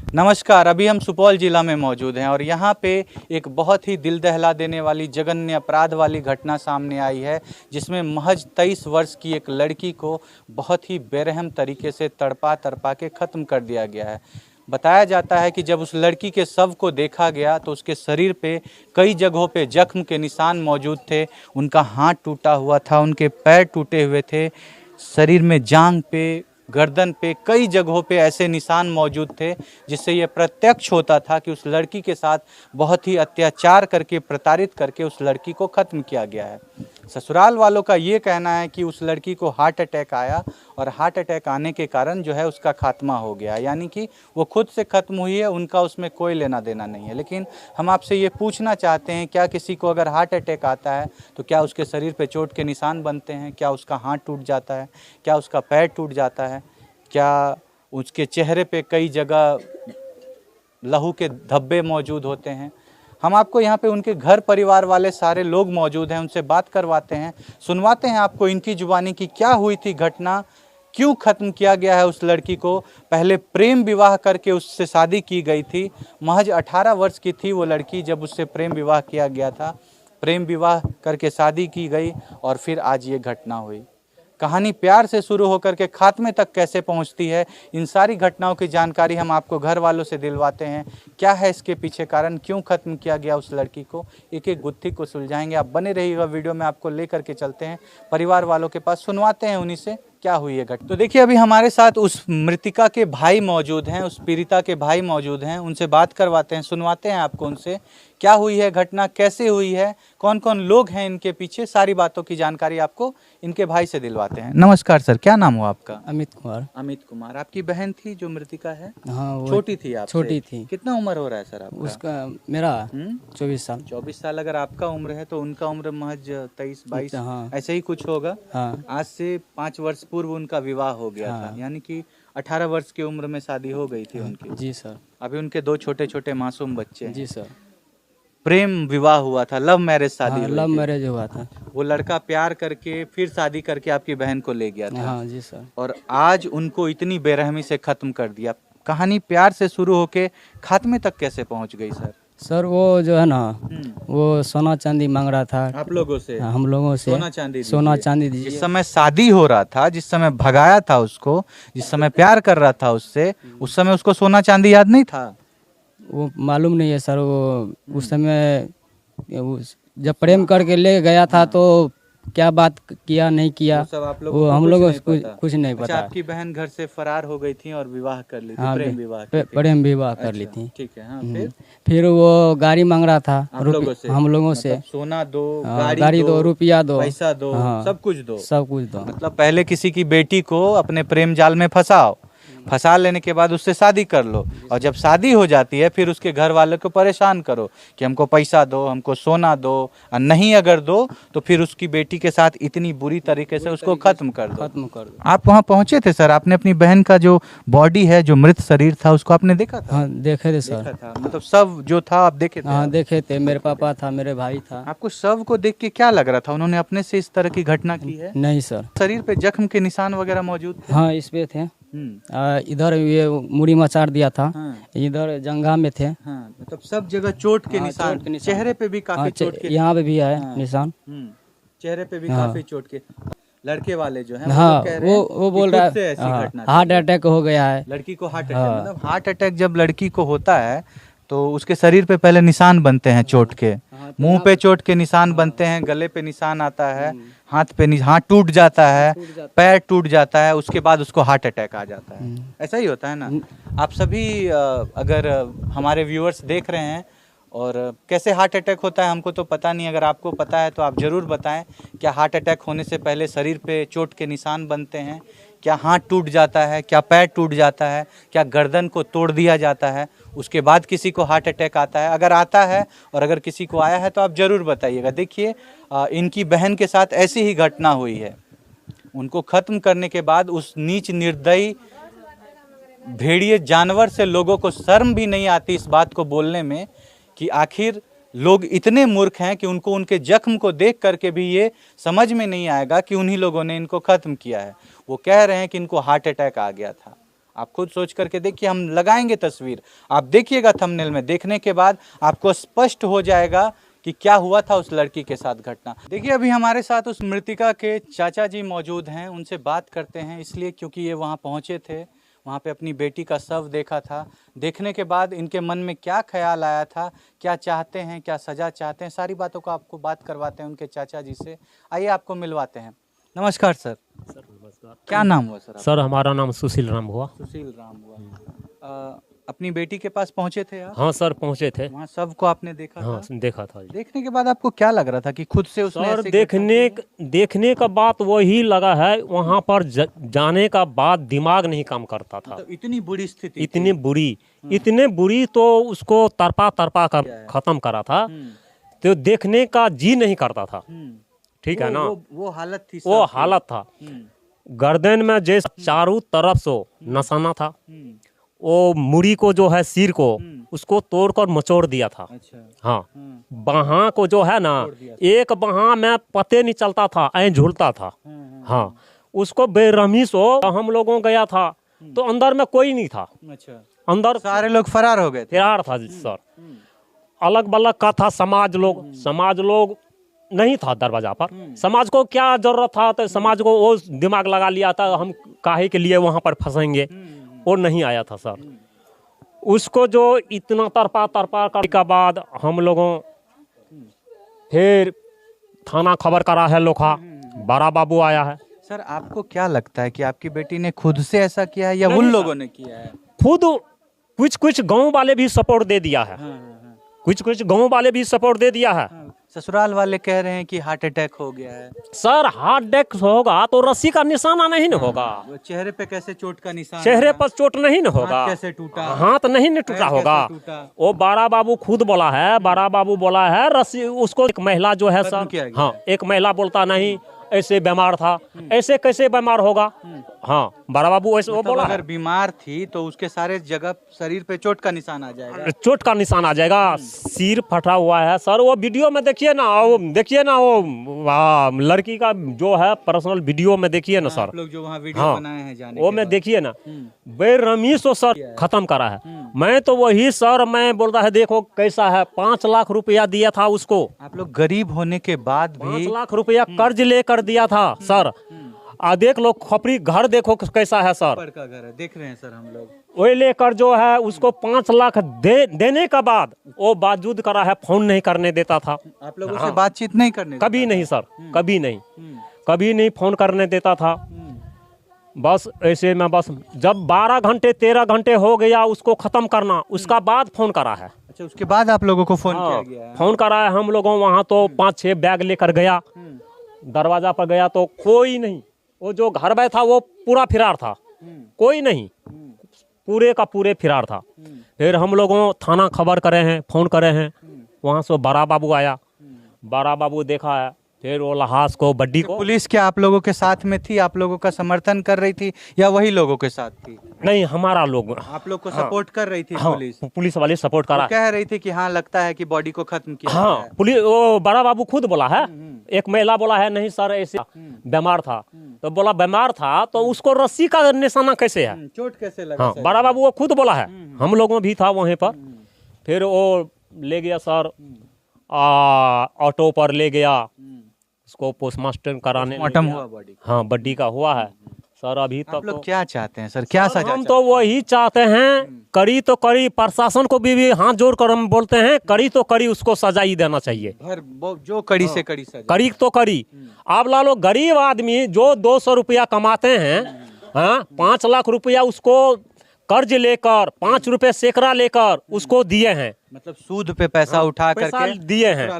नमस्कार। अभी हम सुपौल जिला में मौजूद हैं और यहाँ पे एक बहुत ही दिल दहला देने वाली जघन्य अपराध वाली घटना सामने आई है, जिसमें महज 23 वर्ष की एक लड़की को बहुत ही बेरहम तरीके से तड़पा के ख़त्म कर दिया गया है। बताया जाता है कि जब उस लड़की के शव को देखा गया तो उसके शरीर पे कई जगहों पे जख्म के निशान मौजूद थे। उनका हाथ टूटा हुआ था, उनके पैर टूटे हुए थे, शरीर में जांघ पे, गर्दन पे, कई जगहों पे ऐसे निशान मौजूद थे जिससे ये प्रत्यक्ष होता था कि उस लड़की के साथ बहुत ही अत्याचार करके, प्रताड़ित करके उस लड़की को ख़त्म किया गया है। ससुराल वालों का ये कहना है कि उस लड़की को हार्ट अटैक आया और हार्ट अटैक आने के कारण जो है उसका खात्मा हो गया, यानी कि वो खुद से ख़त्म हुई है, उनका उसमें कोई लेना देना नहीं है। लेकिन हम आपसे ये पूछना चाहते हैं, क्या किसी को अगर हार्ट अटैक आता है तो क्या उसके शरीर पे चोट के निशान बनते हैं? क्या उसका हाथ टूट जाता है? क्या उसका पैर टूट जाता है? क्या उसके चेहरे पे कई जगह लहू के धब्बे मौजूद होते हैं? हम आपको यहाँ पे उनके घर परिवार वाले सारे लोग मौजूद हैं, उनसे बात करवाते हैं, सुनवाते हैं आपको इनकी जुबानी की क्या हुई थी घटना, क्यों ख़त्म किया गया है उस लड़की को। पहले प्रेम विवाह करके उससे शादी की गई थी, महज 18 वर्ष की थी वो लड़की जब उससे प्रेम विवाह किया गया था। प्रेम विवाह करके शादी की गई और फिर आज ये घटना हुई। कहानी प्यार से शुरू होकर के खात्मे तक कैसे पहुंचती है, इन सारी घटनाओं की जानकारी हम आपको घर वालों से दिलवाते हैं। क्या है इसके पीछे कारण, क्यों ख़त्म किया गया उस लड़की को, एक एक गुत्थी को सुलझाएंगे। आप बने रहिएगा, वीडियो में आपको लेकर के चलते हैं परिवार वालों के पास, सुनवाते हैं उन्हीं से क्या हुई है घटना। तो देखिए, अभी हमारे साथ उस मृतिका के भाई मौजूद हैं, उस पीड़िता के भाई मौजूद हैं, उनसे बात करवाते हैं, सुनवाते हैं आपको उनसे क्या हुई है घटना, कैसे हुई है, कौन कौन लोग हैं इनके पीछे, सारी बातों की जानकारी आपको इनके भाई से दिलवाते हैं। नमस्कार सर, क्या नाम हुआ आपका? अमित कुमार। अमित कुमार। आपकी बहन थी जो मृतिका है? हाँ, वो छोटी थी आपसे? छोटी थी। कितना उम्र हो रहा है सर आपका? उसका मेरा 24 साल। 24 साल। अगर आपका उम्र है तो उनका उम्र महज 23-22 हाँ। ऐसे ही कुछ होगा। हाँ। आज से 5 वर्ष पूर्व उनका विवाह हो गया था, यानी कि 18 वर्ष की उम्र में शादी हो गई थी उनकी। जी सर। अभी उनके 2 छोटे छोटे मासूम बच्चे हैं। जी सर। प्रेम विवाह हुआ था, लव मैरिज शादी हुई लव थी। मैरिज हुआ था। वो लड़का प्यार करके फिर शादी करके आपकी बहन को ले गया था। हाँ जी सर। और आज उनको इतनी बेरहमी से खत्म कर दिया। कहानी प्यार से शुरू होके खात्मे तक कैसे पहुंच गई सर? सर वो जो है ना, वो सोना चांदी मांग रहा था आप लोगों से? हम लोगों से सोना चांदी दीजिए। जिस समय शादी हो रहा था, जिस समय भगाया था उसको, जिस समय प्यार कर रहा था उससे, उस समय उसको सोना चांदी याद नहीं था? वो मालूम नहीं है सर। वो उस समय जब प्रेम करके ले गया था तो क्या बात किया नहीं किया, सब आप लोग वो हम लोगों को कुछ नहीं पता। अच्छा, आपकी बहन घर से फरार हो गई थी और विवाह कर ली थी? हाँ, प्रेम विवाह की थी। प्रेम विवाह कर ली थी। ठीक है। हाँ, फिर वो गाड़ी मांग रहा था हम लोगों से। मतलब सोना दो, गाड़ी दो, रुपया दो, पैसा दो, सब कुछ दो। सब कुछ दो। मतलब पहले किसी की बेटी को अपने प्रेम जाल में फंसाओ, फंसा लेने के बाद उससे शादी कर लो, और जब शादी हो जाती है फिर उसके घर वालों को परेशान करो कि हमको पैसा दो, हमको सोना दो, और नहीं अगर दो तो फिर उसकी बेटी के साथ इतनी बुरी तरीके से उसको खत्म कर दो। आप वहाँ पहुँचे थे सर? आपने अपनी बहन का जो बॉडी है, जो मृत शरीर था, उसको आपने देखा था? हाँ, देखे थे सर। मतलब सब जो था आप देखे थे? हाँ, देखे थे। मेरे पापा था, मेरे भाई था। आपको शव को देख के क्या लग रहा था? उन्होंने अपने से इस तरह की घटना की है? नहीं सर। शरीर पे जख्म के निशान वगैरह मौजूद थे? हाँ, इस पे थे। इधर ये मुड़ी मचाड़ दिया था। इधर जंघा में थे। मतलब सब जगह चोट के निशान। चेहरे पे भी काफी चोट के। यहाँ पे भी है निशान। चेहरे पे भी काफी चोट के। लड़के वाले जो हैं हाँ, वो बोल रहा है हार्ट अटैक हो गया है लड़की को। हार्ट अटैक मतलब हार्ट अटैक जब लड़की को होता है तो उसके शरीर पे पहले निशान बनते हैं चोट के। मुंह पे चोट के निशान बनते हैं, गले पे निशान आता है, हाथ पे हाथ टूट जाता है, पैर टूट जाता है, उसके बाद उसको हार्ट अटैक आ जाता है। ऐसा ही होता है ना? आप सभी अगर हमारे व्यूअर्स देख रहे हैं और कैसे हार्ट अटैक होता है हमको तो पता नहीं, अगर आपको पता है तो आप ज़रूर बताएं। क्या हार्ट अटैक होने से पहले शरीर पे चोट के निशान बनते हैं? क्या हाथ टूट जाता है? क्या पैर टूट जाता है? क्या गर्दन को तोड़ दिया जाता है, उसके बाद किसी को हार्ट अटैक आता है? अगर आता है और अगर किसी को आया है तो आप ज़रूर बताइएगा। देखिए, इनकी बहन के साथ ऐसी ही घटना हुई है। उनको ख़त्म करने के बाद उस नीच निर्दयी भेड़िए जानवर से लोगों को शर्म भी नहीं आती इस बात को बोलने में कि आखिर लोग इतने मूर्ख हैं कि उनको उनके जख्म को देख करके भी ये समझ में नहीं आएगा कि उन्हीं लोगों ने इनको ख़त्म किया है। वो कह रहे हैं कि इनको हार्ट अटैक आ गया था। आप खुद सोच करके देखिए, हम लगाएंगे तस्वीर, आप देखिएगा थंबनेल में, देखने के बाद आपको स्पष्ट हो जाएगा कि क्या हुआ था उस लड़की के साथ घटना। देखिए अभी हमारे साथ उस मृतिका के चाचा जी मौजूद हैं, उनसे बात करते हैं, इसलिए क्योंकि ये वहाँ पहुँचे थे, वहाँ पे अपनी बेटी का शव देखा था। देखने के बाद इनके मन में क्या ख्याल आया था, क्या चाहते हैं, क्या सज़ा चाहते हैं, सारी बातों को आपको बात करवाते हैं उनके चाचा जी से। आइए आपको मिलवाते हैं। नमस्कार सर। सर नमस्कार। क्या नाम हुआ सर आपका? सर हमारा नाम सुशील राम हुआ। सुशील राम हुआ। अपनी बेटी के पास पहुंचे थे आप? हाँ सर पहुँचे थे। वहाँ शव को आपने देखा हाँ था? देखा था जी। देखने के बाद आपको क्या लग रहा था कि खुद से उसने सर ऐसी घटना की? देखने का बात वही लगा है, वहाँ पर जाने का बाद दिमाग नहीं काम करता था। मतलब इतनी बुरी स्थिति इतनी बुरी, इतने बुरी तो उसको तरपा तरपा कर खत्म करा था, तो देखने का जी नहीं करता था। ठीक है ना, वो हालत थी, वो हालत था। गर्दन में जैसे चारों तरफ से नसाना था, वो मुड़ी को जो है सिर को उसको तोड़कर मचोड़ दिया था। अच्छा। हाँ, बाहाँ को जो है ना, एक बाहाँ में पते नहीं चलता था, ऐं झूलता था। हाँ, उसको बेरहमी से हम लोगों गया था तो अंदर में कोई नहीं था। अच्छा। अंदर सारे लोग फरार हो गए थे? फरार था सर। अलग बलग का था, समाज लोग नहीं था दरवाजा पर। समाज को क्या जरूरत था, तो समाज को वो दिमाग लगा लिया था हम काहे के लिए वहां पर फंसेंगे, वो नहीं आया था सर। उसको जो इतना तरपा करने के बाद हम लोगों फिर थाना खबर करा है, लोखा बड़ा बाबू आया है। सर आपको क्या लगता है कि आपकी बेटी ने खुद से ऐसा किया है या उन लोगों ने किया है? खुद कुछ गांव वाले भी सपोर्ट दे दिया है। कुछ गांव वाले भी सपोर्ट दे दिया है। ससुराल वाले कह रहे हैं कि हार्ट अटैक हो गया है। सर हार्ट अटैक होगा तो रस्सी का निशाना नहीं न होगा। वो चेहरे पे कैसे चोट का निशान? चेहरे पर चोट नहीं न होगा। हाथ कैसे टूटा? हाथ नहीं न टूटा होगा। वो बड़ा बाबू खुद बोला है, बड़ा बाबू बोला है रस्सी उसको। एक महिला जो है सर, हाँ एक महिला बोलता नहीं ऐसे बीमार था, ऐसे कैसे बीमार होगा। हाँ बड़ा बाबू ऐसे वो बोला। अगर बीमार थी तो उसके सारे जगह शरीर पे चोट का निशान आ जाएगा। चोट का निशान आ जाएगा, सिर फटा हुआ है सर। वो वीडियो में देखिए ना, वो लड़की का जो है पर्सनल वीडियो में देखिए ना सर। आप लोग जो वहाँ वीडियो बनाए हैं जाने वो में देखिए ना, बेरहमी से सर खत्म करा है। मैं तो वही सर, मैं बोलता है देखो कैसा है, 5 लाख रुपया दिया था उसको। आप लोग गरीब होने के बाद भी 5 लाख रुपया कर्ज लेकर दिया था सर। देख लो खपरी घर देखो कैसा है सर। का घर है, देख रहे हैं सर हम लोग। वही लेकर जो है उसको 5 लाख देने का बाद वो बावजूद करा है, फोन नहीं करने देता था। आप लोगों से बातचीत नहीं करने कभी नहीं सर, कभी नहीं फोन करने देता था। बस ऐसे में बस जब 12 घंटे 13 घंटे हो गया उसको खत्म करना, उसका बाद फोन करा है। अच्छा, उसके बाद आप लोगों को फोन किया गया है? फोन करा है हम लोगों। वहाँ तो 5-6 बैग लेकर गया, दरवाजा पर गया तो कोई नहीं। वो जो घर में था वो पूरा फिरार था, कोई नहीं, पूरे का पूरे फिरार था। फिर हम लोगों थाना खबर करे हैं, फोन करे हैं। वहाँ से बड़ा बाबू आया, बड़ा बाबू देखा है। फिर वो लहास को बड्डी को। पुलिस क्या आप लोगों के साथ में थी, आप लोगों का समर्थन कर रही थी या वही लोगों के साथ थी? नहीं, हमारा लोग, आप लोग को सपोर्ट कर रही थी पुलिस? पुलिस वाले सपोर्ट करा, कह रही थी कि हाँ लगता है कि बॉडी को खत्म किया। हाँ पुलिस, वो बड़ा बाबू खुद बोला है। एक महिला बोला है नहीं सर ऐसे बीमार था, तो बोला बीमार था तो उसको रस्सी का निशाना कैसे है, चोट कैसे लगा? हाँ बड़ा बाबू वो खुद बोला है, हम लोगों भी था वहीं पर। फिर वो ले गया सर, ऑटो पर ले गया उसको पोस्टमार्टम कराने। हुआ बॉडी? हाँ बड्डी का हुआ है सर। अभी तक आप लोग क्या चाहते हैं सर, क्या सजा? हम तो वही चाहते हैं, करी तो करी, प्रशासन को भी हाथ जोड़ कर हम बोलते हैं, करी तो करी, उसको सजा ही देना चाहिए। जो कड़ी से कड़ी सजा, करी तो करी। आप ला लो गरीब आदमी जो 200 रुपया कमाते हैं, हाँ 5 लाख रुपया उसको कर्ज लेकर, 5 रुपए सैकड़ा लेकर उसको दिए हैं। मतलब सूद पे पैसा उठा करके दिए हैं।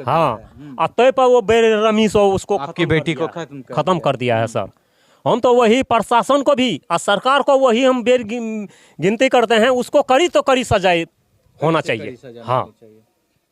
हाँ तय पर वो बेरहमी से उसको आपकी बेटी को खत्म कर दिया है सर। हम तो वही प्रशासन को भी और सरकार को वही हम गिनती करते हैं, उसको कड़ी तो कड़ी सजाए होना चाहिए। हाँ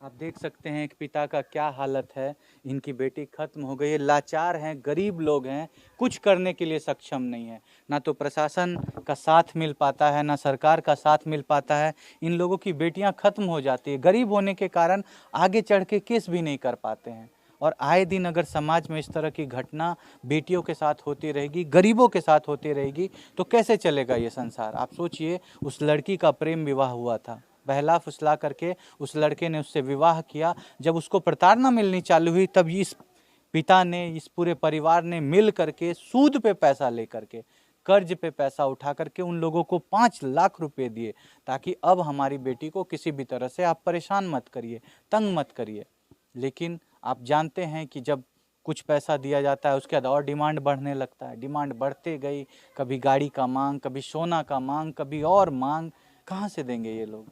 आप देख सकते हैं एक पिता का क्या हालत है, इनकी बेटी खत्म हो गई है, लाचार हैं, गरीब लोग हैं, कुछ करने के लिए सक्षम नहीं है। ना तो प्रशासन का साथ मिल पाता है, ना सरकार का साथ मिल पाता है। इन लोगों की बेटियां खत्म हो जाती है, गरीब होने के कारण आगे चढ़ के केस भी नहीं कर पाते हैं। और आए दिन अगर समाज में इस तरह की घटना बेटियों के साथ होती रहेगी, गरीबों के साथ होती रहेगी, तो कैसे चलेगा ये संसार। आप सोचिए, उस लड़की का प्रेम विवाह हुआ था, बहला फुसला करके उस लड़के ने उससे विवाह किया। जब उसको प्रताड़ना मिलनी चालू हुई, तब इस पिता ने, इस पूरे परिवार ने मिल करके सूद पे पैसा लेकर के, कर्ज पे पैसा उठा करके उन लोगों को 5 लाख रुपए दिए, ताकि अब हमारी बेटी को किसी भी तरह से आप परेशान मत करिए, तंग मत करिए। लेकिन आप जानते हैं कि जब कुछ पैसा दिया जाता है, उसके बाद और डिमांड बढ़ने लगता है। डिमांड बढ़ते गई, कभी गाड़ी का मांग, कभी सोना का मांग, कभी और मांग। कहाँ से देंगे ये लोग?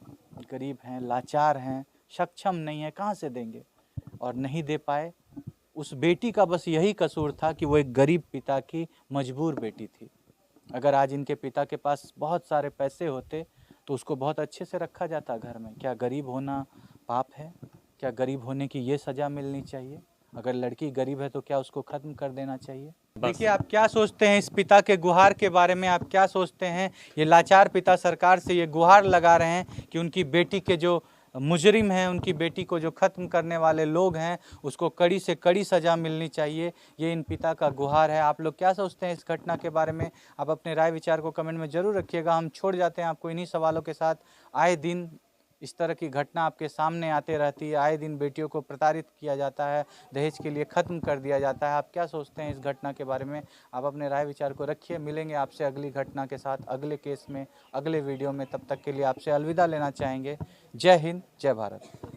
गरीब हैं, लाचार हैं, सक्षम नहीं है, कहाँ से देंगे? और नहीं दे पाए। उस बेटी का बस यही कसूर था कि वो एक गरीब पिता की मजबूर बेटी थी। अगर आज इनके पिता के पास बहुत सारे पैसे होते तो उसको बहुत अच्छे से रखा जाता घर में। क्या गरीब होना पाप है? क्या गरीब होने की ये सज़ा मिलनी चाहिए? अगर लड़की गरीब है तो क्या उसको ख़त्म कर देना चाहिए? देखिए, आप क्या सोचते हैं इस पिता के गुहार के बारे में? आप क्या सोचते हैं? ये लाचार पिता सरकार से ये गुहार लगा रहे हैं कि उनकी बेटी के जो मुजरिम हैं, उनकी बेटी को जो ख़त्म करने वाले लोग हैं, उसको कड़ी से कड़ी सज़ा मिलनी चाहिए। ये इन पिता का गुहार है। आप लोग क्या सोचते हैं इस घटना के बारे में? आप अपने राय विचार को कमेंट में ज़रूर रखिएगा। हम छोड़ जाते हैं आपको इन्हीं सवालों के साथ। आए दिन इस तरह की घटना आपके सामने आते रहती है। आए दिन बेटियों को प्रताड़ित किया जाता है, दहेज के लिए ख़त्म कर दिया जाता है। आप क्या सोचते हैं इस घटना के बारे में? आप अपने राय विचार को रखिए। मिलेंगे आपसे अगली घटना के साथ, अगले केस में, अगले वीडियो में। तब तक के लिए आपसे अलविदा लेना चाहेंगे। जय हिंद, जय भारत।